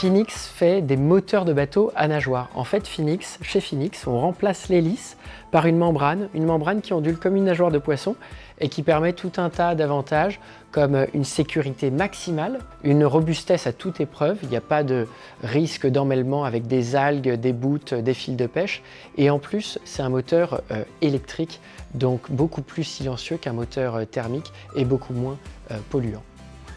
Phoenix fait des moteurs de bateaux à nageoires. En fait, chez Phoenix, on remplace l'hélice par une membrane qui ondule comme une nageoire de poisson et qui permet tout un tas d'avantages comme une sécurité maximale, une robustesse à toute épreuve, il n'y a pas de risque d'emmêlement avec des algues, des boutes, des fils de pêche et en plus c'est un moteur électrique donc beaucoup plus silencieux qu'un moteur thermique et beaucoup moins polluant.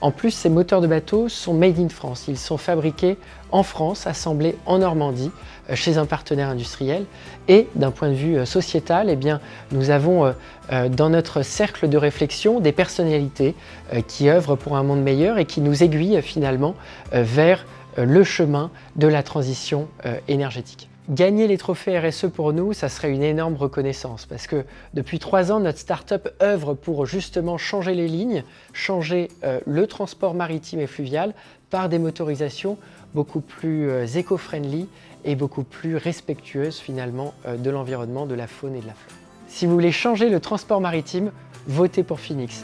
En plus, ces moteurs de bateau sont made in France. Ils sont fabriqués en France, assemblés en Normandie, chez un partenaire industriel. Et d'un point de vue sociétal, eh bien, nous avons dans notre cercle de réflexion des personnalités qui œuvrent pour un monde meilleur et qui nous aiguillent finalement vers le chemin de la transition énergétique. Gagner les trophées RSE pour nous, ça serait une énorme reconnaissance parce que depuis 3 ans, notre start-up œuvre pour justement changer les lignes, changer le transport maritime et fluvial par des motorisations beaucoup plus éco-friendly et beaucoup plus respectueuses finalement de l'environnement, de la faune et de la flore. Si vous voulez changer le transport maritime, votez pour Phoenix.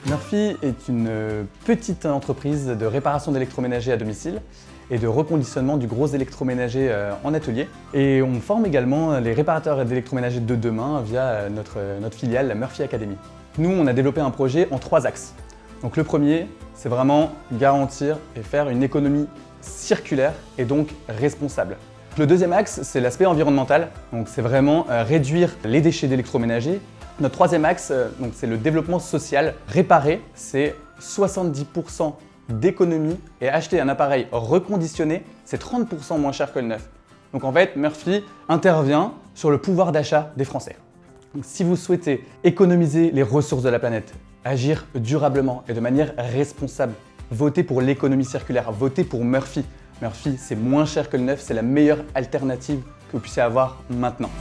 Murphy est une petite entreprise de réparation d'électroménager à domicile et de reconditionnement du gros électroménager en atelier. Et on forme également les réparateurs d'électroménager de demain via notre filiale, la Murphy Academy. Nous, on a développé un projet en 3 axes. Donc le premier, c'est vraiment garantir et faire une économie circulaire et donc responsable. Le deuxième axe, c'est l'aspect environnemental. Donc c'est vraiment réduire les déchets d'électroménager. Notre troisième axe, c'est le développement social. Réparer, c'est 70% d'économie et acheter un appareil reconditionné, c'est 30% moins cher que le neuf. Donc en fait, Murphy intervient sur le pouvoir d'achat des Français. Donc, si vous souhaitez économiser les ressources de la planète, agir durablement et de manière responsable, votez pour l'économie circulaire, votez pour Murphy. Murphy, c'est moins cher que le neuf, c'est la meilleure alternative que vous puissiez avoir maintenant.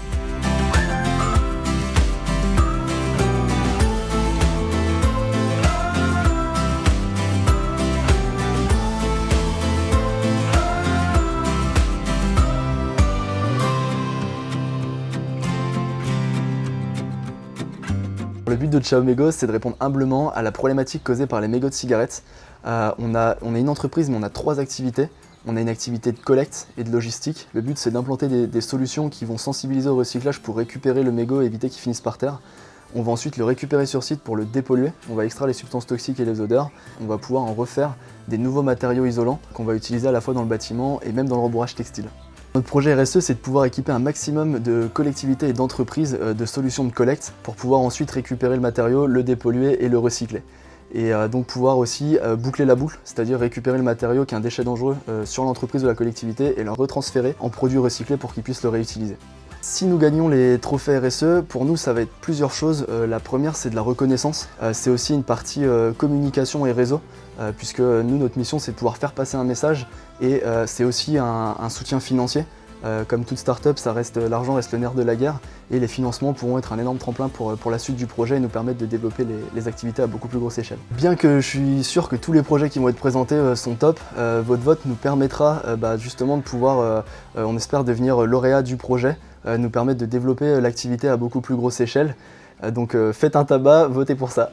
Le but de Ciao Mégots, c'est de répondre humblement à la problématique causée par les mégots de cigarettes. On est une entreprise, mais on a 3 activités. On a une activité de collecte et de logistique. Le but, c'est d'implanter des solutions qui vont sensibiliser au recyclage pour récupérer le mégot et éviter qu'il finisse par terre. On va ensuite le récupérer sur site pour le dépolluer. On va extraire les substances toxiques et les odeurs. On va pouvoir en refaire des nouveaux matériaux isolants qu'on va utiliser à la fois dans le bâtiment et même dans le rembourrage textile. Notre projet RSE, c'est de pouvoir équiper un maximum de collectivités et d'entreprises de solutions de collecte pour pouvoir ensuite récupérer le matériau, le dépolluer et le recycler. Et donc pouvoir aussi boucler la boucle, c'est-à-dire récupérer le matériau qui est un déchet dangereux sur l'entreprise ou la collectivité et le retransférer en produits recyclés pour qu'ils puissent le réutiliser. Si nous gagnons les trophées RSE, pour nous ça va être plusieurs choses. La première, c'est de la reconnaissance. C'est aussi une partie communication et réseau, puisque nous, notre mission, c'est de pouvoir faire passer un message et c'est aussi un soutien financier. Comme toute start-up, l'argent reste le nerf de la guerre et les financements pourront être un énorme tremplin pour la suite du projet et nous permettre de développer les activités à beaucoup plus grosse échelle. Bien que je suis sûr que tous les projets qui vont être présentés sont top, votre vote nous permettra justement de pouvoir, on espère, devenir lauréat du projet, nous permettre de développer l'activité à beaucoup plus grosse échelle. Donc faites un tabac, votez pour ça.